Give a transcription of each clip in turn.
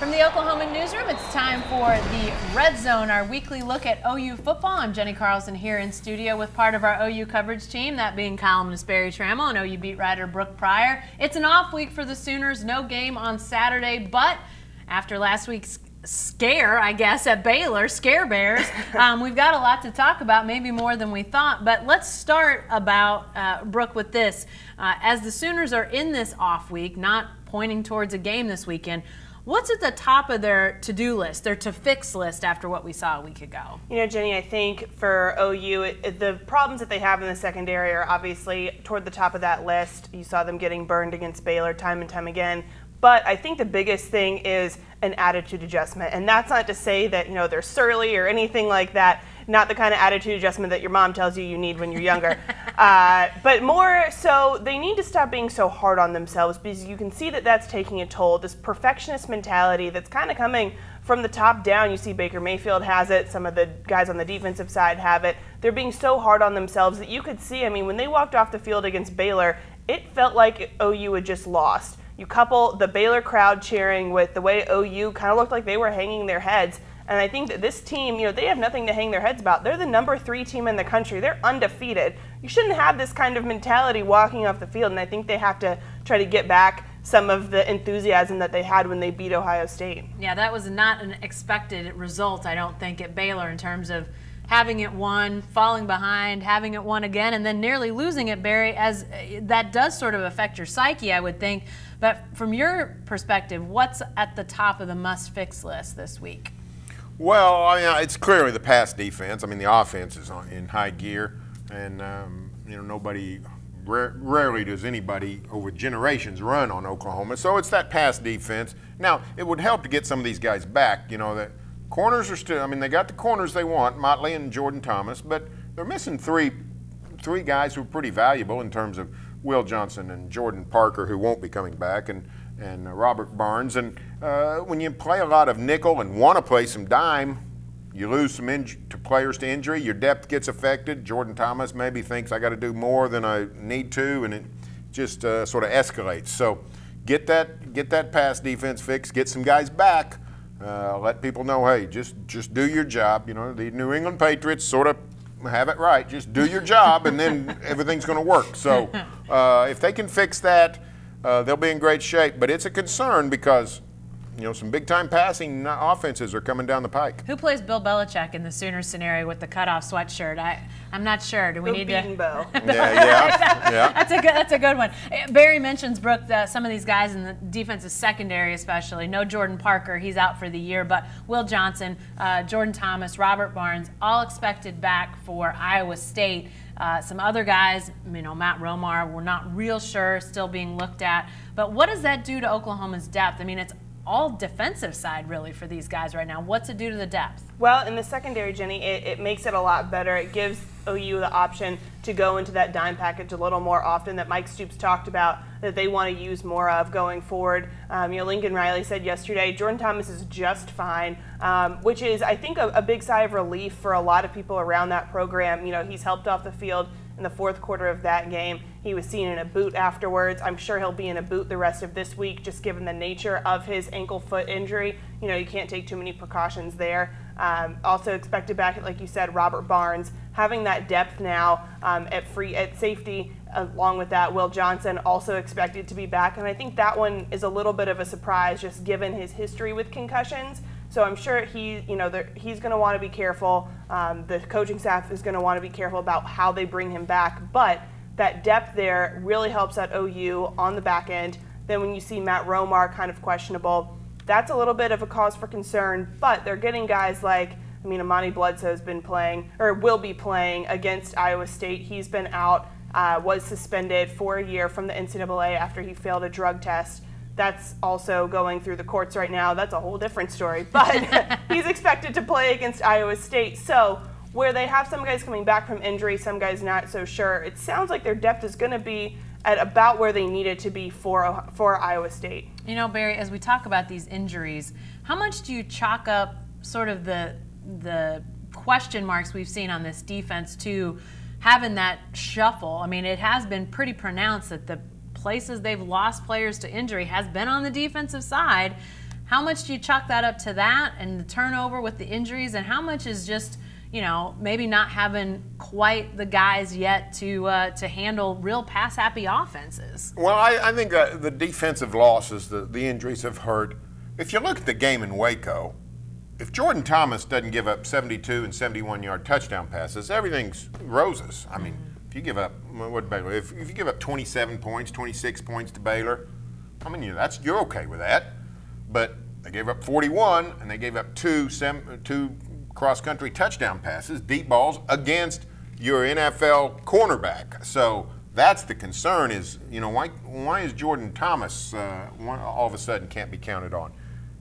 From the Oklahoman newsroom, it's time for the Red Zone, our weekly look at OU football. I'm Jenny Carlson here in studio with part of our OU coverage team, that being columnist Barry Trammell and OU beat writer Brooke Pryor. It's an off week for the Sooners, no game on Saturday, but after last week's scare, I guess, at Baylor, Scare Bears, we've got a lot to talk about, maybe more than we thought. But let's start about, Brooke, with this. As the Sooners are in this off week, not pointing towards a game this weekend, what's at the top of their to-do list, their to-fix list after what we saw a week ago? You know, Jenny, I think for OU, the problems that they have in the secondary are obviously toward the top of that list. You saw them getting burned against Baylor time and time again. But I think the biggest thing is an attitude adjustment. And that's not to say that, you know, they're surly or anything like that. Not the kind of attitude adjustment that your mom tells you you need when you're younger. But more so, they need to stop being so hard on themselves, because you can see that that's taking a toll. This perfectionist mentality that's kind of coming from the top down. You see Baker Mayfield has it. Some of the guys on the defensive side have it. They're being so hard on themselves that you could see, I mean, when they walked off the field against Baylor, it felt like OU had just lost. You couple the Baylor crowd cheering with the way OU kind of looked like they were hanging their heads. And I think that this team, you know, they have nothing to hang their heads about. They're the #3 team in the country. They're undefeated. You shouldn't have this kind of mentality walking off the field. And I think they have to try to get back some of the enthusiasm that they had when they beat Ohio State. Yeah, that was not an expected result, I don't think, at Baylor in terms of having it won, falling behind, having it won again, and then nearly losing it, Barry, as that does sort of affect your psyche, I would think. But from your perspective, what's at the top of the must-fix list this week? Well, I mean, it's clearly the pass defense. I mean, the offense is in high gear, and you know, rarely does anybody over generations run on Oklahoma. So it's that pass defense. Now, it would help to get some of these guys back. You know, the corners are still, I mean, they got the corners they want, Motley and Jordan Thomas, but they're missing three guys who are pretty valuable in terms of Will Johnson and Jordan Parker, who won't be coming back, and Robert Barnes. And when you play a lot of nickel and want to play some dime, you lose some players to injury. Your depth gets affected. Jordan Thomas maybe thinks I got to do more than I need to, and it just sort of escalates. So get that pass defense fixed. Get some guys back. Let people know, hey, just do your job. You know, the New England Patriots sort of have it right. Just do your job, and then everything's going to work. So if they can fix that, they'll be in great shape. But it's a concern because, you know, some big-time passing offenses are coming down the pike. Who plays Bill Belichick in the Sooners scenario with the cutoff sweatshirt? I'm not sure. Do we need to? Bo. Yeah. That's a good one. Barry mentions, Brooke, some of these guys in the defensive secondary, especially. No Jordan Parker, he's out for the year, but Will Johnson, Jordan Thomas, Robert Barnes, all expected back for Iowa State. Some other guys, you know, Matt Romar, we're not real sure, still being looked at. But what does that do to Oklahoma's depth? I mean, it's all defensive side really for these guys right now. What's it do to the depth? Well, in the secondary, Jenny, it makes it a lot better. It gives OU the option to go into that dime package a little more often that Mike Stoops talked about that they want to use more of going forward. You know, Lincoln Riley said yesterday Jordan Thomas is just fine, which is, I think, a big sigh of relief for a lot of people around that program. You know, he's helped off the field in the fourth quarter of that game. He was seen in a boot afterwards. I'm sure he'll be in a boot the rest of this week, just given the nature of his ankle-foot injury. You know, you can't take too many precautions there. Also expected back, like you said, Robert Barnes. Having that depth now at safety, along with that, Will Johnson also expected to be back. And I think that one is a little bit of a surprise, just given his history with concussions. So I'm sure he's going to want to be careful. The coaching staff is going to want to be careful about how they bring him back. But that depth there really helps out OU on the back end. Then when you see Matt Romar kind of questionable, that's a little bit of a cause for concern. But they're getting guys like, I mean, Amani Bledsoe has been playing, or will be playing, against Iowa State. He's been out, was suspended for a year from the NCAA after he failed a drug test. That's also going through the courts right now. That's a whole different story. But he's expected to play against Iowa State. So where they have some guys coming back from injury, some guys not so sure, it sounds like their depth is going to be at about where they need it to be for Iowa State. You know, Barry, as we talk about these injuries, how much do you chalk up sort of the question marks we've seen on this defense to having that shuffle? I mean, it has been pretty pronounced that the places they've lost players to injury has been on the defensive side. How much do you chalk that up to that and the turnover with the injuries, and how much is just, you know, maybe not having quite the guys yet to handle real pass-happy offenses? Well, I think that the defensive losses, the injuries have hurt. If you look at the game in Waco, if Jordan Thomas doesn't give up 72 and 71-yard touchdown passes, everything's roses. I mean, if you give up, what Baylor? If you give up 27 points, 26 points to Baylor, I mean, you're okay with that. But they gave up 41, and they gave up two cross-country touchdown passes, deep balls, against your NFL cornerback. So that's the concern is, you know, why is Jordan Thomas all of a sudden can't be counted on?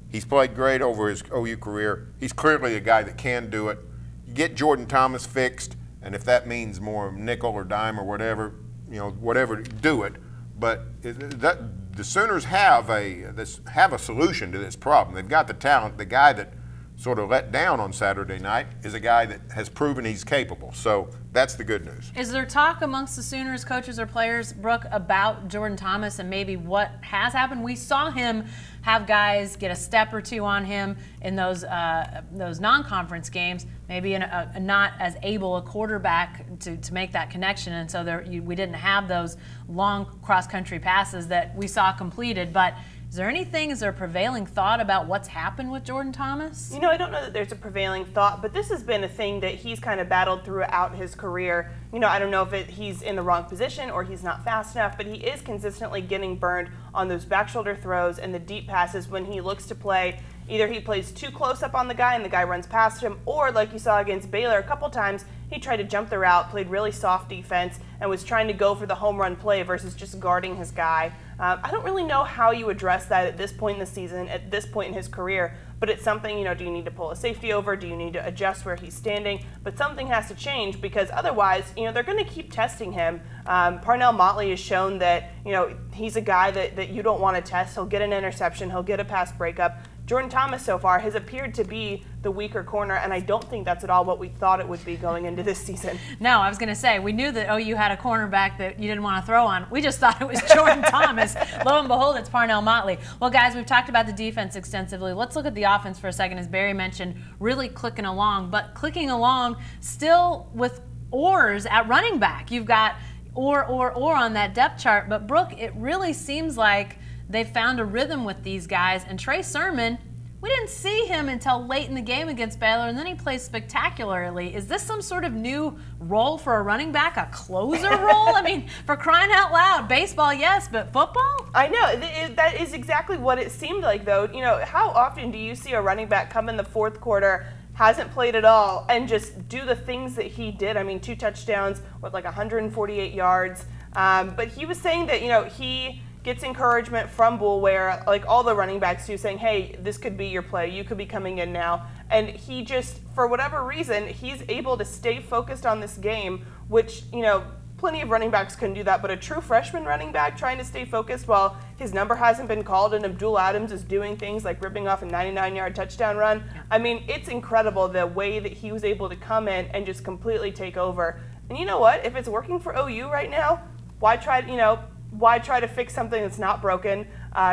He's played great over his OU career. He's clearly a guy that can do it. You get Jordan Thomas fixed, and if that means more nickel or dime or whatever, you know, whatever, do it. But the Sooners have a solution to this problem. They've got the talent. The guy that sort of let down on Saturday night is a guy that has proven he's capable. So that's the good news. Is there talk amongst the Sooners coaches or players, Brooke, about Jordan Thomas and maybe what has happened? We saw him have guys get a step or two on him in those non-conference games, maybe a not as able a quarterback to make that connection, and so we didn't have those long cross-country passes that we saw completed. But is there a prevailing thought about what's happened with Jordan Thomas? You know, I don't know that there's a prevailing thought, but this has been a thing that he's kind of battled throughout his career. You know, I don't know if he's in the wrong position or he's not fast enough, but he is consistently getting burned on those back shoulder throws and the deep passes when he looks to play. Either he plays too close up on the guy and the guy runs past him, or like you saw against Baylor a couple times, he tried to jump the route, played really soft defense, and was trying to go for the home run play versus just guarding his guy. I don't really know how you address that at this point in the season, at this point in his career, but it's something, you know, do you need to pull a safety over? Do you need to adjust where he's standing? But something has to change because otherwise, you know, they're going to keep testing him. Parnell Motley has shown that, you know, he's a guy that you don't want to test. He'll get an interception. He'll get a pass breakup. Jordan Thomas so far has appeared to be the weaker corner, and I don't think that's at all what we thought it would be going into this season. No, I was going to say, we knew that OU had a cornerback that you didn't want to throw on. We just thought it was Jordan Thomas. Lo and behold, it's Parnell Motley. Well, guys, we've talked about the defense extensively. Let's look at the offense for a second, as Barry mentioned, really clicking along, but clicking along still with oars at running back. You've got or on that depth chart, but Brooke, it really seems like they found a rhythm with these guys, and Trey Sermon, we didn't see him until late in the game against Baylor, and then he plays spectacularly. Is this some sort of new role for a running back, a closer role? I mean, for crying out loud, baseball, yes, but football? I know. That is exactly what it seemed like, though. You know, how often do you see a running back come in the fourth quarter, hasn't played at all, and just do the things that he did? I mean, 2 touchdowns with like 148 yards. But he was saying that, you know, he gets encouragement from Bull, where like all the running backs do, saying, hey, this could be your play. You could be coming in now. And he just, for whatever reason, he's able to stay focused on this game, which, you know, plenty of running backs couldn't do that. But a true freshman running back trying to stay focused while his number hasn't been called and Abdul Adams is doing things like ripping off a 99-yard touchdown run. I mean, it's incredible the way that he was able to come in and just completely take over. And you know what? If it's working for OU right now, why try to fix something that's not broken?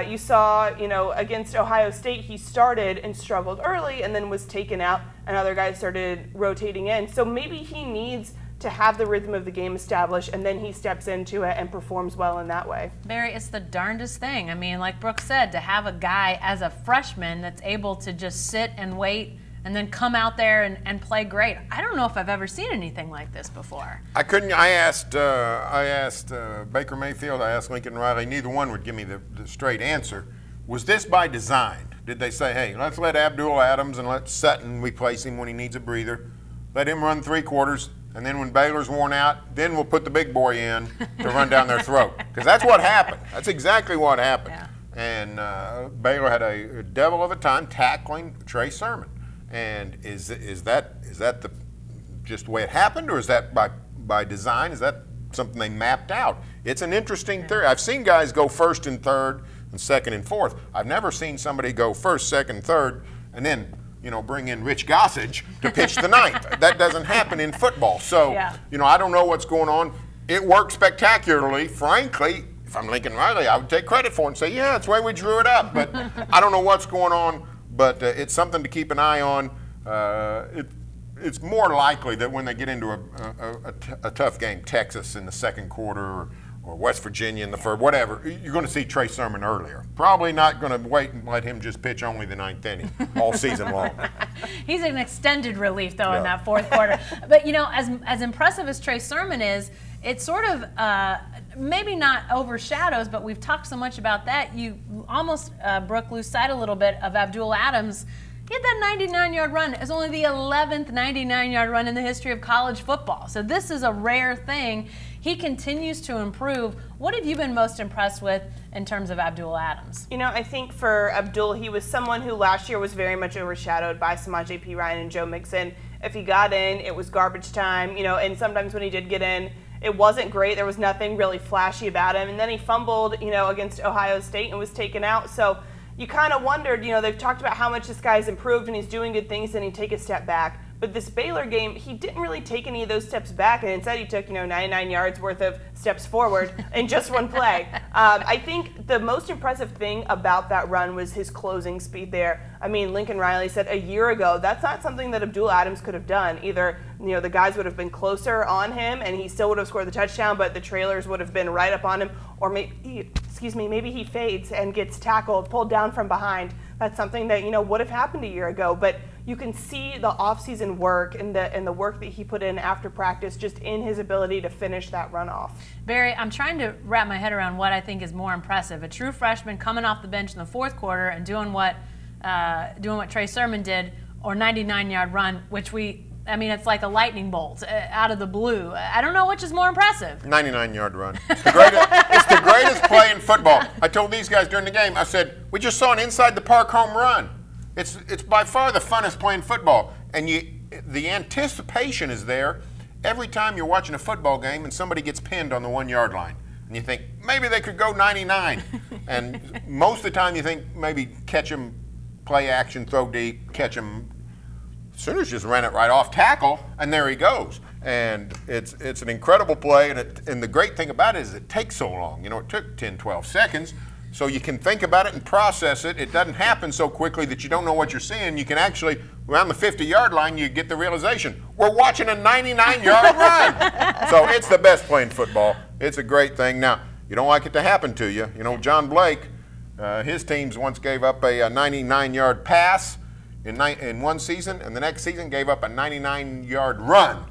You saw, you know, against Ohio State, he started and struggled early and then was taken out, and other guys started rotating in. So maybe he needs to have the rhythm of the game established, and then he steps into it and performs well in that way. Barry, it's the darndest thing. I mean, like Brooke said, to have a guy as a freshman that's able to just sit and wait and then come out there and play great. I don't know if I've ever seen anything like this before. I asked Baker Mayfield, I asked Lincoln Riley, neither one would give me the straight answer. Was this by design? Did they say, hey, let's let Abdul Adams and let Sutton replace him when he needs a breather, let him run 3 quarters, and then when Baylor's worn out, then we'll put the big boy in to run down their throat? Because that's what happened. That's exactly what happened. Yeah. And Baylor had a devil of a time tackling Trey Sermon. And is that just the way it happened, or is that by design? Is that something they mapped out? It's an interesting theory. I've seen guys go first and third and second and fourth. I've never seen somebody go first, second, third, and then, you know, bring in Rich Gossage to pitch the ninth. That doesn't happen in football. So, you know, I don't know what's going on. It worked spectacularly. Frankly, if I'm Lincoln Riley, I would take credit for it and say, yeah, that's the way we drew it up. But I don't know what's going on, but it's something to keep an eye on. It's more likely that when they get into a tough game, Texas in the second quarter or West Virginia in the first, whatever, you're going to see Trey Sermon earlier. Probably not going to wait and let him just pitch only the 9th inning all season long. He's an extended relief, though, in that fourth quarter. But, you know, as impressive as Trey Sermon is, it sort of maybe not overshadows, but we've talked so much about that. You almost, Brooke, lose sight a little bit of Abdul Adams. He had that 99-yard run. It's only the 11th 99-yard run in the history of college football. So this is a rare thing. He continues to improve. What have you been most impressed with in terms of Abdul Adams? You know, I think for Abdul, he was someone who last year was very much overshadowed by Samaje Perine and Joe Mixon. If he got in, it was garbage time, you know, and sometimes when he did get in, it wasn't great. There was nothing really flashy about him. And then he fumbled, you know, against Ohio State and was taken out. So you kind of wondered, you know, they've talked about how much this guy's improved and he's doing good things, and he'd take a step back. But this Baylor game, he didn't really take any of those steps back, and instead he took, you know, 99 yards worth of steps forward in just one play. I think the most impressive thing about that run was his closing speed there. I mean, Lincoln Riley said a year ago, that's not something that Abdul Adams could have done. Either, you know, the guys would have been closer on him and he still would have scored the touchdown, but the trailers would have been right up on him, or maybe, maybe he fades and gets tackled, pulled down from behind. That's something that, you know, would have happened a year ago. But you can see the offseason work and the work that he put in after practice, just in his ability to finish that run off. Barry, I'm trying to wrap my head around what I think is more impressive. A true freshman coming off the bench in the fourth quarter and doing what Trey Sermon did, or 99-yard run, which I mean, it's like a lightning bolt out of the blue. I don't know which is more impressive. 99-yard run. It's the greatest play in football. I told these guys during the game, I said, we just saw an inside-the-park home run. It's by far the funnest play in football. And the anticipation is there every time you're watching a football game and somebody gets pinned on the 1-yard line. And you think, maybe they could go 99. And most of the time you think, maybe catch him, play action, throw deep, catch him. Sooners just ran it right off tackle, and there he goes. And it's an incredible play, and the great thing about it is it takes so long. You know, it took 10, 12 seconds, so you can think about it and process it. It doesn't happen so quickly that you don't know what you're seeing. You can actually, around the 50-yard line, you get the realization, we're watching a 99-yard run. So it's the best play in football. It's a great thing. Now, you don't like it to happen to you. You know, John Blake, his teams once gave up a 99-yard pass in one season, and the next season gave up a 99-yard run.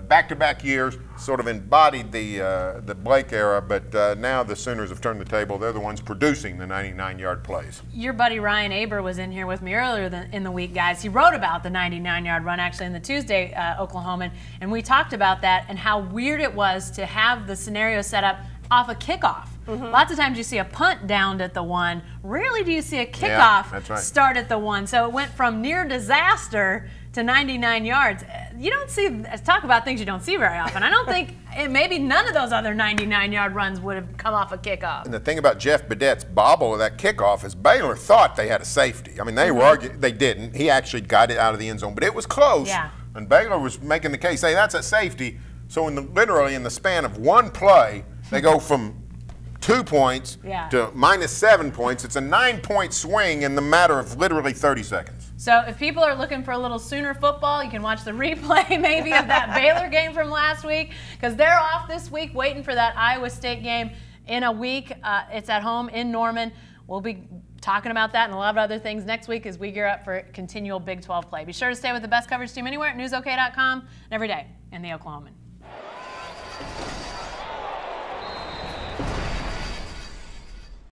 Back-to-back years, sort of embodied the Blake era, but now the Sooners have turned the table. They're the ones producing the 99-yard plays. Your buddy Ryan Aber was in here with me earlier in the week, guys. He wrote about the 99-yard run actually in the Tuesday Oklahoman, and we talked about that and how weird it was to have the scenario set up off a kickoff. Lots of times you see a punt downed at the 1. Rarely do you see a kickoff start at the 1. So it went from near disaster to 99 yards. You don't see, talk about things you don't see very often. I don't think, maybe none of those other 99-yard runs would have come off a kickoff. And the thing about Jeff Bedette's bobble of that kickoff is Baylor thought they had a safety. I mean, they were arguing, they didn't. He actually got it out of the end zone, but it was close. Yeah. And Baylor was making the case, hey, that's a safety. So literally in the span of one play, they go from 2 points to -7 points. It's a 9-point swing in the matter of literally 30 seconds. So if people are looking for a little Sooner football, you can watch the replay maybe of that Baylor game from last week, because they're off this week waiting for that Iowa State game in a week. It's at home in Norman. We'll be talking about that and a lot of other things next week as we gear up for continual Big 12 play. Be sure to stay with the best coverage team anywhere at newsok.com and every day in the Oklahoman.